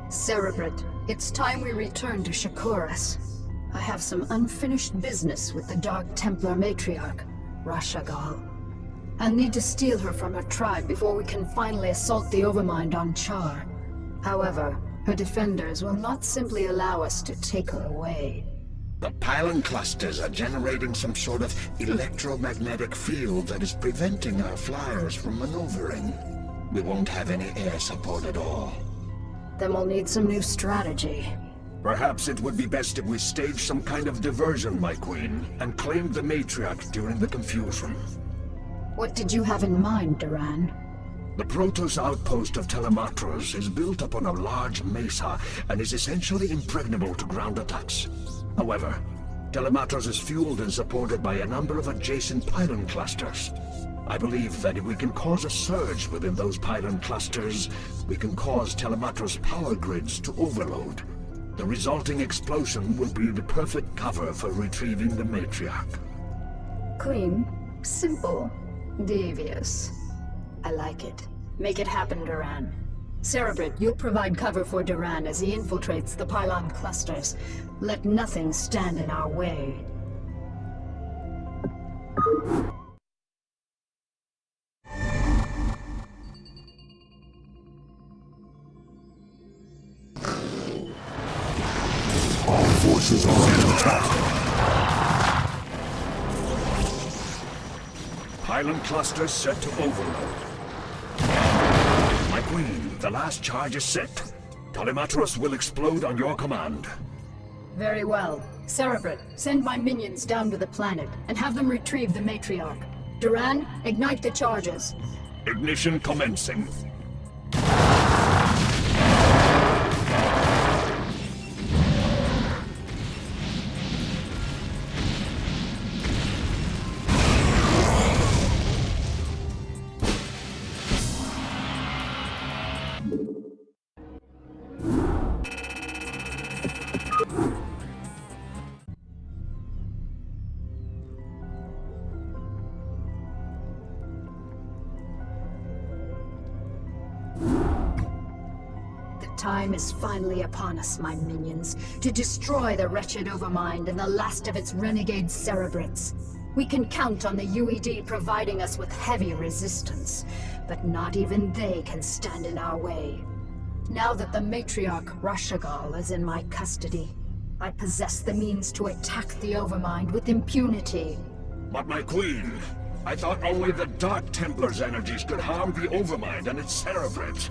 Cerebrate, it's time we return to Shakuras. I have some unfinished business with the Dark Templar matriarch, Rashagal. I'll need to steal her from her tribe before we can finally assault the Overmind on Char. However, her defenders will not simply allow us to take her away. The pylon clusters are generating some sort of electromagnetic field that is preventing our flyers from maneuvering. We won't have any air support at all. Then we'll need some new strategy. Perhaps it would be best if we staged some kind of diversion, my queen, and claimed the matriarch during the confusion. What did you have in mind, Terran? The Protoss outpost of Telematros is built upon a large mesa and is essentially impregnable to ground attacks. However, Telematros is fueled and supported by a number of adjacent pylon clusters. I believe that if we can cause a surge within those pylon clusters, we can cause Telematros power grids to overload. The resulting explosion will be the perfect cover for retrieving the matriarch. Queen, simple, devious. I like it. Make it happen, Duran. Cerebrate, you'll provide cover for Duran as he infiltrates the pylon clusters. Let nothing stand in our way. All forces are under attack. Pylon clusters set to overload. My queen, the last charge is set. Telematros will explode on your command. Very well. Cerebrate, send my minions down to the planet and have them retrieve the matriarch. Duran, ignite the charges. Ignition commencing. Time is finally upon us, my minions, to destroy the wretched Overmind and the last of its renegade Cerebrates. We can count on the UED providing us with heavy resistance, but not even they can stand in our way. Now that the matriarch Rashagal is in my custody, I possess the means to attack the Overmind with impunity. But my queen, I thought only the Dark Templar's energies could harm the Overmind and its Cerebrates.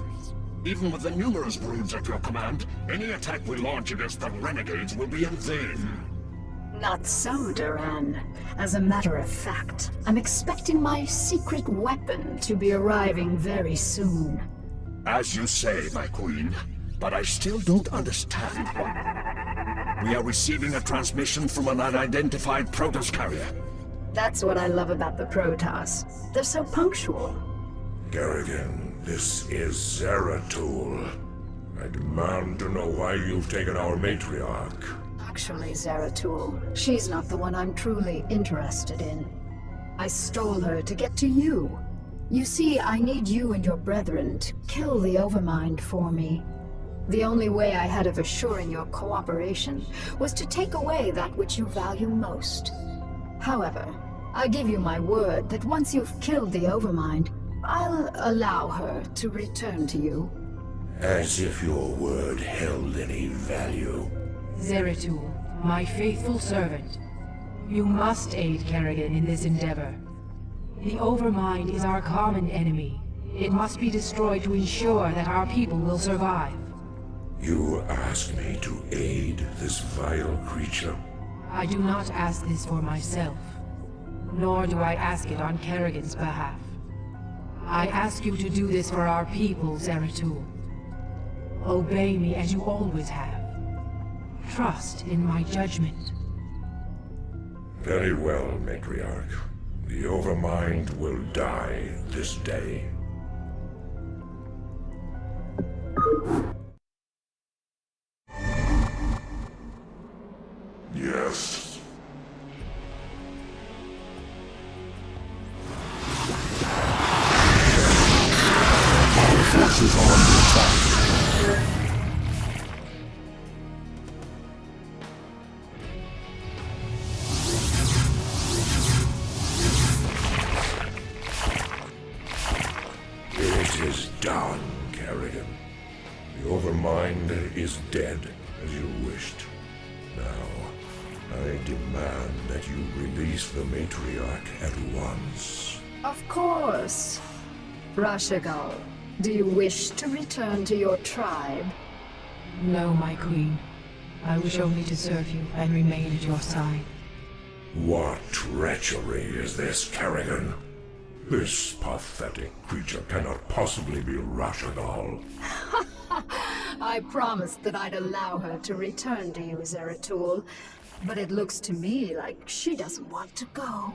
Even with the numerous broods at your command, any attack we launch against the renegades will be in vain. Not so, Duran. As a matter of fact, I'm expecting my secret weapon to be arriving very soon. As you say, my queen, but I still don't understand what... We are receiving a transmission from an unidentified Protoss carrier. That's what I love about the Protoss. They're so punctual. Kerrigan. This is Zeratul. I demand to know why you've taken our matriarch. Actually, Zeratul, she's not the one I'm truly interested in. I stole her to get to you. You see, I need you and your brethren to kill the Overmind for me. The only way I had of assuring your cooperation was to take away that which you value most. However, I give you my word that once you've killed the Overmind, I'll allow her to return to you. As if your word held any value. Zeratul, my faithful servant. You must aid Kerrigan in this endeavor. The Overmind is our common enemy. It must be destroyed to ensure that our people will survive. You ask me to aid this vile creature? I do not ask this for myself, nor do I ask it on Kerrigan's behalf. I ask you to do this for our people, Zeratul. Obey me as you always have. Trust in my judgment. Very well, matriarch. The Overmind will die this day. Yes. Forces are under attack. mind is dead, as you wished. Now, I demand that you release the matriarch at once. Of course. Rashagal, do you wish to return to your tribe? No, my queen. I wish only to serve you and remain at your side. What treachery is this, Kerrigan? This pathetic creature cannot possibly be Rashagal. I promised that I'd allow her to return to you, Zeratul, but it looks to me like she doesn't want to go.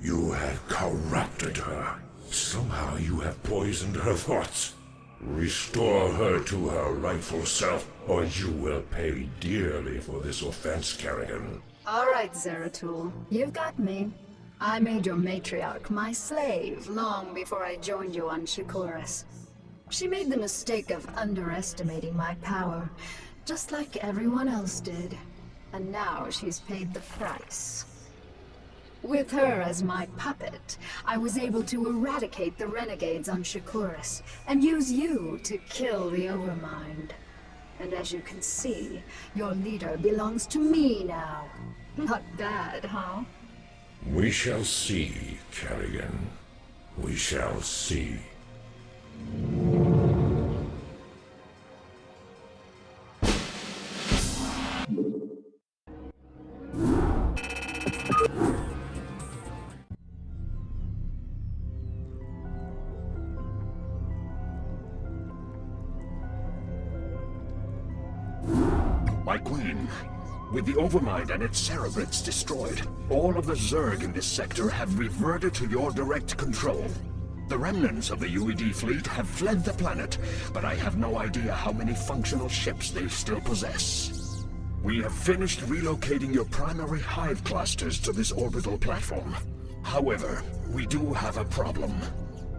You have corrupted her. Somehow you have poisoned her thoughts. Restore her to her rightful self, or you will pay dearly for this offense, Kerrigan. All right, Zeratul, you've got me. I made your matriarch my slave long before I joined you on Shakuras. She made the mistake of underestimating my power, just like everyone else did. And now she's paid the price. With her as my puppet, I was able to eradicate the renegades on Shakuras, and use you to kill the Overmind. And as you can see, your leader belongs to me now. Not bad, huh? We shall see, Kerrigan. We shall see. My queen, with the Overmind and its cerebrates destroyed, all of the Zerg in this sector have reverted to your direct control. The remnants of the UED fleet have fled the planet, but I have no idea how many functional ships they still possess. We have finished relocating your primary hive clusters to this orbital platform. However, we do have a problem.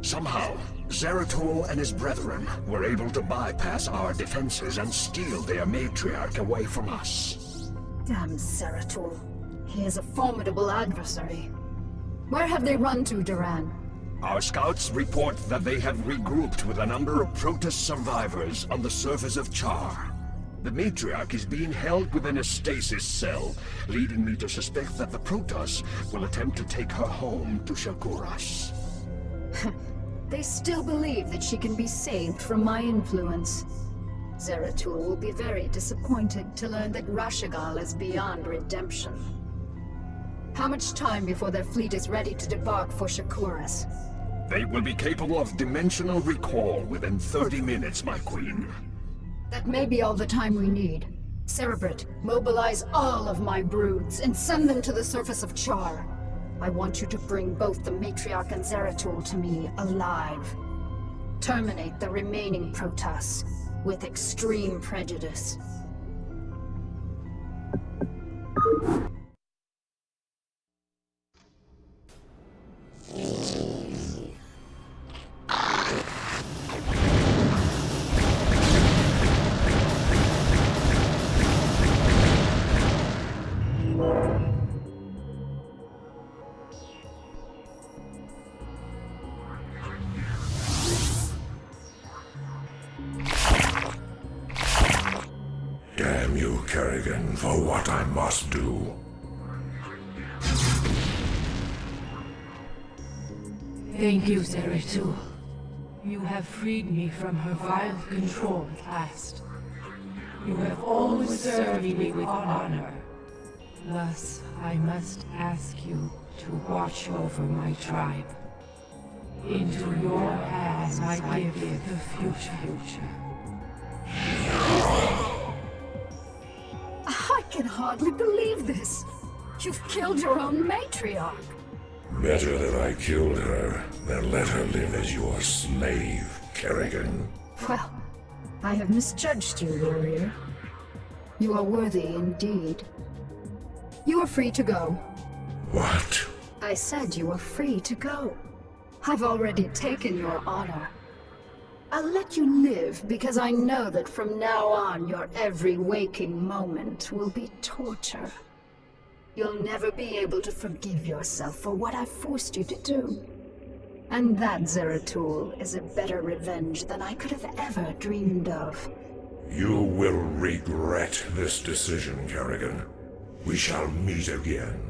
Somehow, Zeratul and his brethren were able to bypass our defenses and steal their matriarch away from us. Damn Zeratul. He is a formidable adversary. Where have they run to, Terran? Our scouts report that they have regrouped with a number of Protoss survivors on the surface of Char. The matriarch is being held within a stasis cell, leading me to suspect that the Protoss will attempt to take her home to Shakuras. They still believe that she can be saved from my influence. Zeratul will be very disappointed to learn that Rashagal is beyond redemption. How much time before their fleet is ready to debark for Shakuras? They will be capable of dimensional recall within 30 minutes, my queen. That may be all the time we need. Cerebrate, mobilize all of my broods and send them to the surface of Char. I want you to bring both the Matriarch and Zeratul to me alive. Terminate the remaining Protoss with extreme prejudice. Damn you, Kerrigan, for what I must do. Thank you, Zeratul. You have freed me from her vile control at last. You have always served me with honor. Thus, I must ask you to watch over my tribe. Into your hands I give the future. I can hardly believe this. You've killed your own matriarch. Better that I killed her than let her live as your slave, Kerrigan. Well, I have misjudged you, warrior. You are worthy indeed. You are free to go. What? I said you are free to go. I've already taken your honor. I'll let you live because I know that from now on your every waking moment will be torture. You'll never be able to forgive yourself for what I've forced you to do. And that, Zeratul, is a better revenge than I could have ever dreamed of. You will regret this decision, Kerrigan. We shall meet again.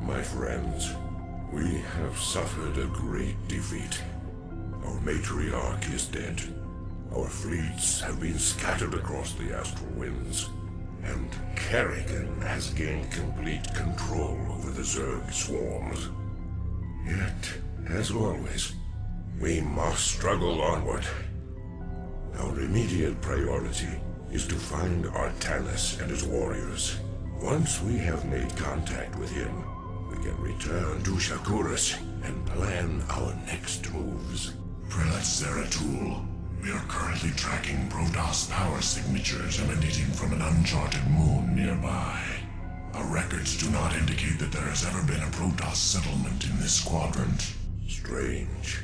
My friends, we have suffered a great defeat. Our matriarch is dead. Our fleets have been scattered across the astral winds. And Kerrigan has gained complete control over the Zerg swarms. Yet, as always, we must struggle onward. Our immediate priority is to find Artanis and his warriors. Once we have made contact with him, we can return to Shakuras and plan our next moves. Prelate Zeratul, we are currently tracking Protoss power signatures emanating from an uncharted moon nearby. Our records do not indicate that there has ever been a Protoss settlement in this quadrant. Strange.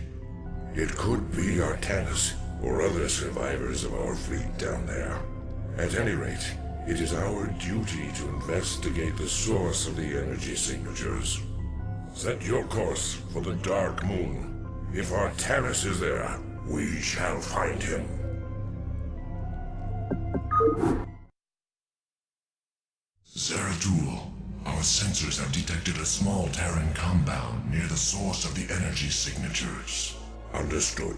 It could be Artanis or other survivors of our fleet down there. At any rate, it is our duty to investigate the source of the energy signatures. Set your course for the Dark Moon. If Artanis is there, we shall find him. Zeratul, our sensors have detected a small Terran compound near the source of the energy signatures. Understood.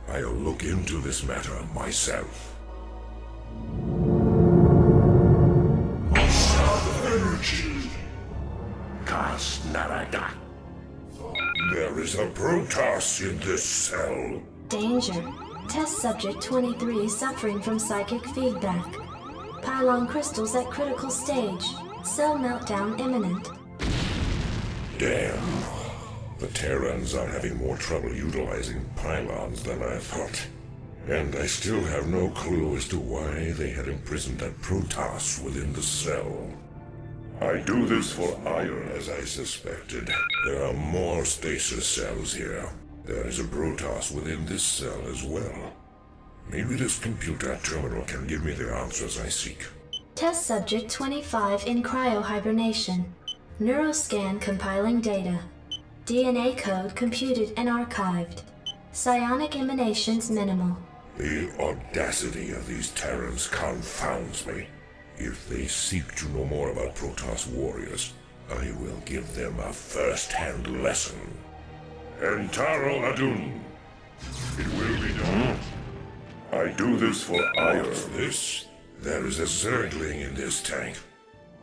I'll look into this matter myself. Energy! Kas Narada. There is a Protoss in this cell. Danger. Test subject 23 suffering from psychic feedback. Pylon crystals at critical stage. Cell meltdown imminent. Damn. The Terrans are having more trouble utilizing pylons than I thought. And I still have no clue as to why they had imprisoned that Protoss within the cell. I do this for iron, as I suspected. There are more stasis cells here. There is a Protoss within this cell as well. Maybe this computer terminal can give me the answers I seek. Test subject 25 in cryohibernation. Neuroscan compiling data. DNA code computed and archived. Psionic emanations minimal. The audacity of these Terrans confounds me. If they seek to know more about Protoss warriors, I will give them a first-hand lesson. Entaro Adun. It will be done. I do this for iron. This? There is a Zergling in this tank.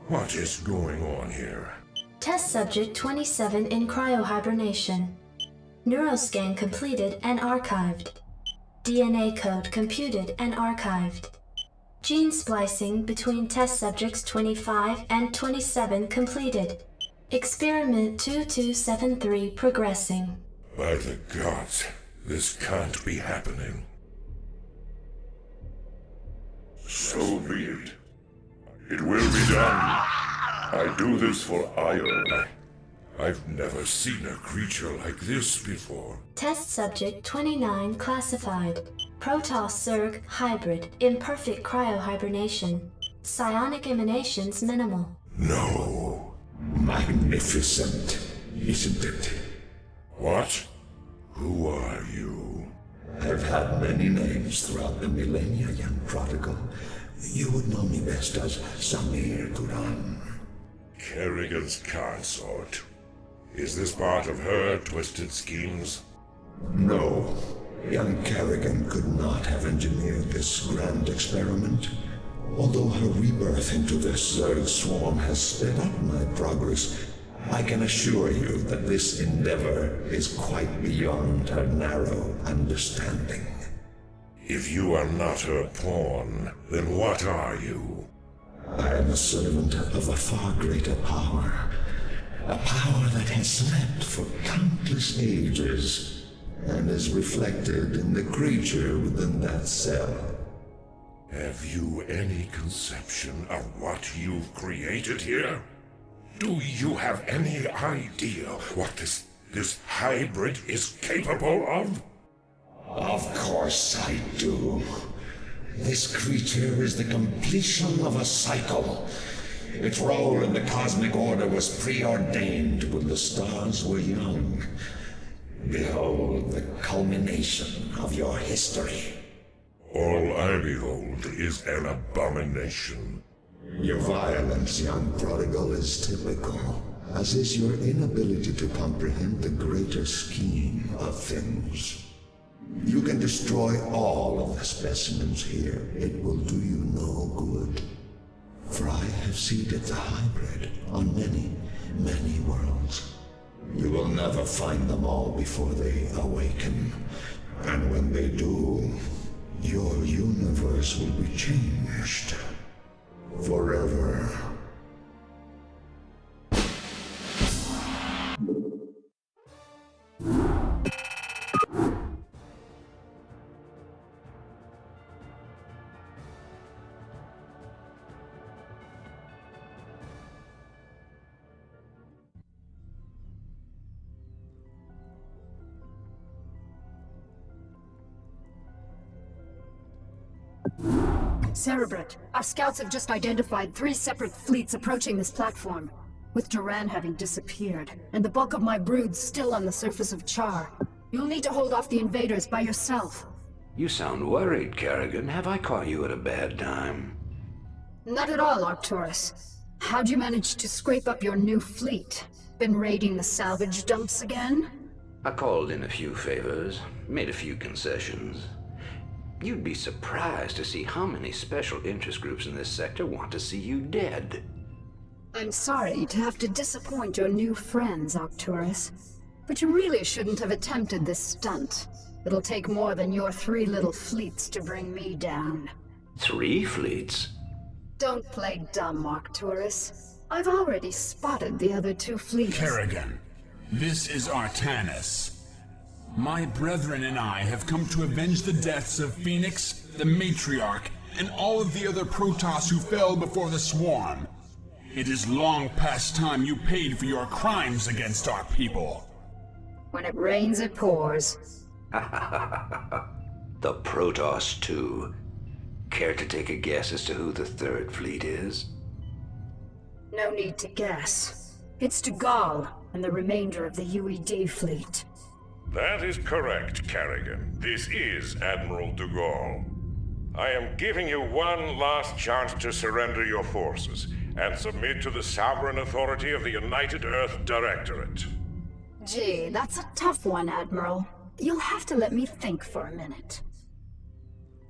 What is going on here? Test subject 27 in cryohibernation. Neuroscan completed and archived. DNA code computed and archived. Gene splicing between test subjects 25 and 27 completed. Experiment 2273 progressing. By the gods, this can't be happening. So be it. It will be done. I do this for iron. I've never seen a creature like this before. Test subject 29 classified. Protoss Zerg hybrid, imperfect cryohibernation. Psionic emanations minimal. No. Magnificent, isn't it? What? Who are you? I've had many names throughout the millennia, young prodigal. You would know me best as Samir Duran. Kerrigan's consort. Is this part of her twisted schemes? No. Young Kerrigan could not have engineered this grand experiment. Although her rebirth into this Zerg swarm has sped up my progress, I can assure you that this endeavor is quite beyond her narrow understanding. If you are not her pawn, then what are you? I am a servant of a far greater power. A power that has slept for countless ages, and is reflected in the creature within that cell. Have you any conception of what you've created here? Do you have any idea what this hybrid is capable of? Of course I do. This creature is the completion of a cycle. Its role in the cosmic order was preordained when the stars were young. Behold the culmination of your history. All I behold is an abomination. Your violence, young prodigal, is typical, as is your inability to comprehend the greater scheme of things. You can destroy all of the specimens here. It will do you no good. For I have seeded the hybrid on many, many worlds. You will never find them all before they awaken. And when they do, your universe will be changed. Forever. Cerebrate, our scouts have just identified 3 separate fleets approaching this platform, with Terran having disappeared, and the bulk of my brood still on the surface of Char. You'll need to hold off the invaders by yourself. You sound worried, Kerrigan. Have I caught you at a bad time? Not at all, Arcturus. How'd you manage to scrape up your new fleet? Been raiding the salvage dumps again? I called in a few favors, made a few concessions. You'd be surprised to see how many special interest groups in this sector want to see you dead. I'm sorry to have to disappoint your new friends, Arcturus. But you really shouldn't have attempted this stunt. It'll take more than your 3 little fleets to bring me down. 3 fleets? Don't play dumb, Arcturus. I've already spotted the other 2 fleets. Kerrigan, this is Artanis. My brethren and I have come to avenge the deaths of Phoenix, the Matriarch, and all of the other Protoss who fell before the Swarm. It is long past time you paid for your crimes against our people. When it rains, it pours. The Protoss, too. Care to take a guess as to who the 3rd fleet is? No need to guess. It's Dugall and the remainder of the UED fleet. That is correct, Kerrigan. This is Admiral Dugall. I am giving you one last chance to surrender your forces and submit to the sovereign authority of the United Earth Directorate. Gee, that's a tough one, Admiral. You'll have to let me think for a minute.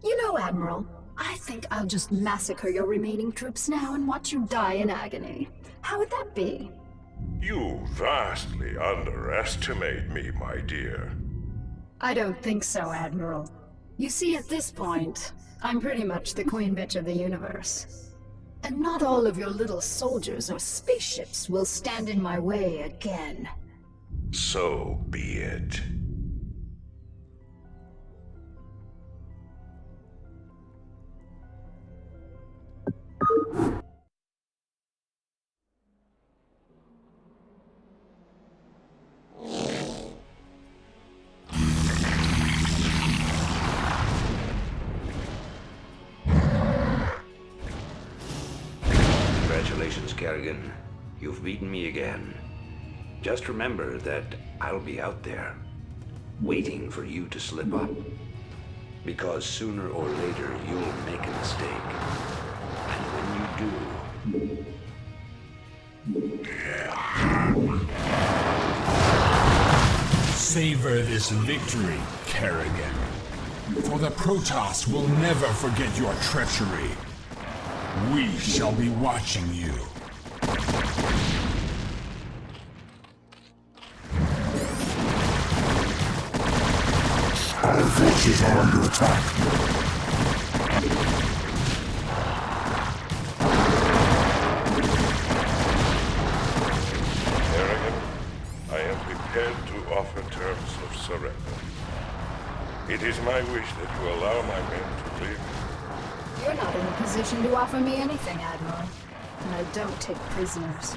You know, Admiral, I think I'll just massacre your remaining troops now and watch you die in agony. How would that be? You vastly underestimate me, my dear. I don't think so, Admiral. You see, at this point, I'm pretty much the queen bitch of the universe. And not all of your little soldiers or spaceships will stand in my way again. So be it. Congratulations, Kerrigan. You've beaten me again. Just remember that I'll be out there, waiting for you to slip up. Because sooner or later, you'll make a mistake. And when you do... Savor this victory, Kerrigan. For the Protoss will never forget your treachery. We shall be watching you. forces are under attack. Kerrigan, I am prepared to offer terms of surrender. It is my wish that you allow my men to live. You're not in a position to offer me anything, Admiral. And I don't take prisoners.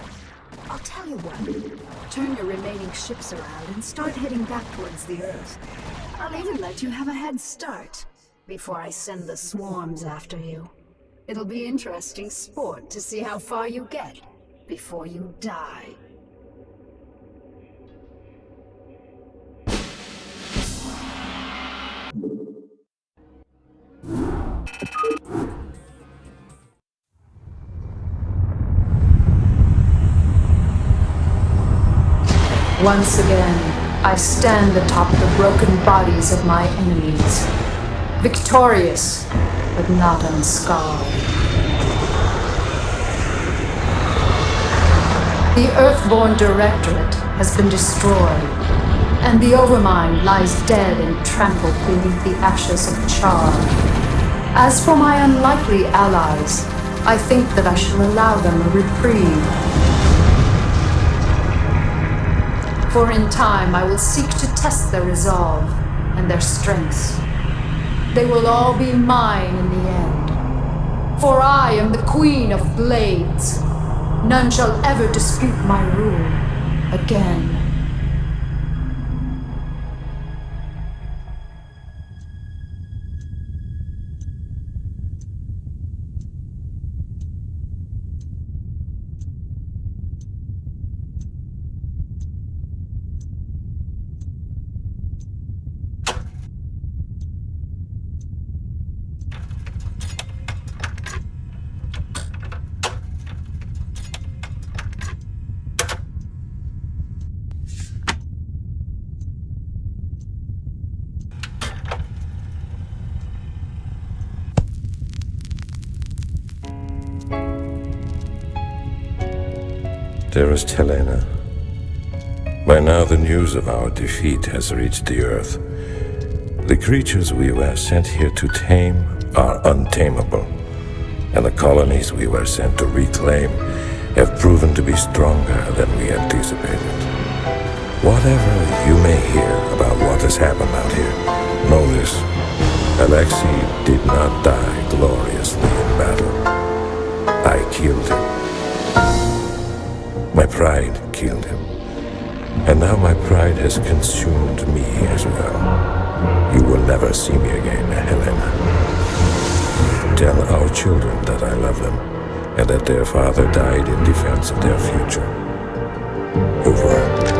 I'll tell you what. Turn your remaining ships around and start heading back towards the Earth. I'll even let you have a head start before I send the swarms after you. It'll be interesting sport to see how far you get before you die. Once again, I stand atop the broken bodies of my enemies, victorious, but not unscarred. The Earthborn Directorate has been destroyed, and the Overmind lies dead and trampled beneath the ashes of Char. As for my unlikely allies, I think that I shall allow them a reprieve. For in time I will seek to test their resolve and their strengths. They will all be mine in the end. For I am the Queen of Blades. None shall ever dispute my rule again. Dearest Helena, by now the news of our defeat has reached the Earth. The creatures we were sent here to tame are untamable, and the colonies we were sent to reclaim have proven to be stronger than we anticipated. Whatever you may hear about what has happened out here, know this: Alexei did not die gloriously in battle. I killed him. My pride killed him. And now my pride has consumed me as well. You will never see me again, Helena. Tell our children that I love them, and that their father died in defense of their future. Over.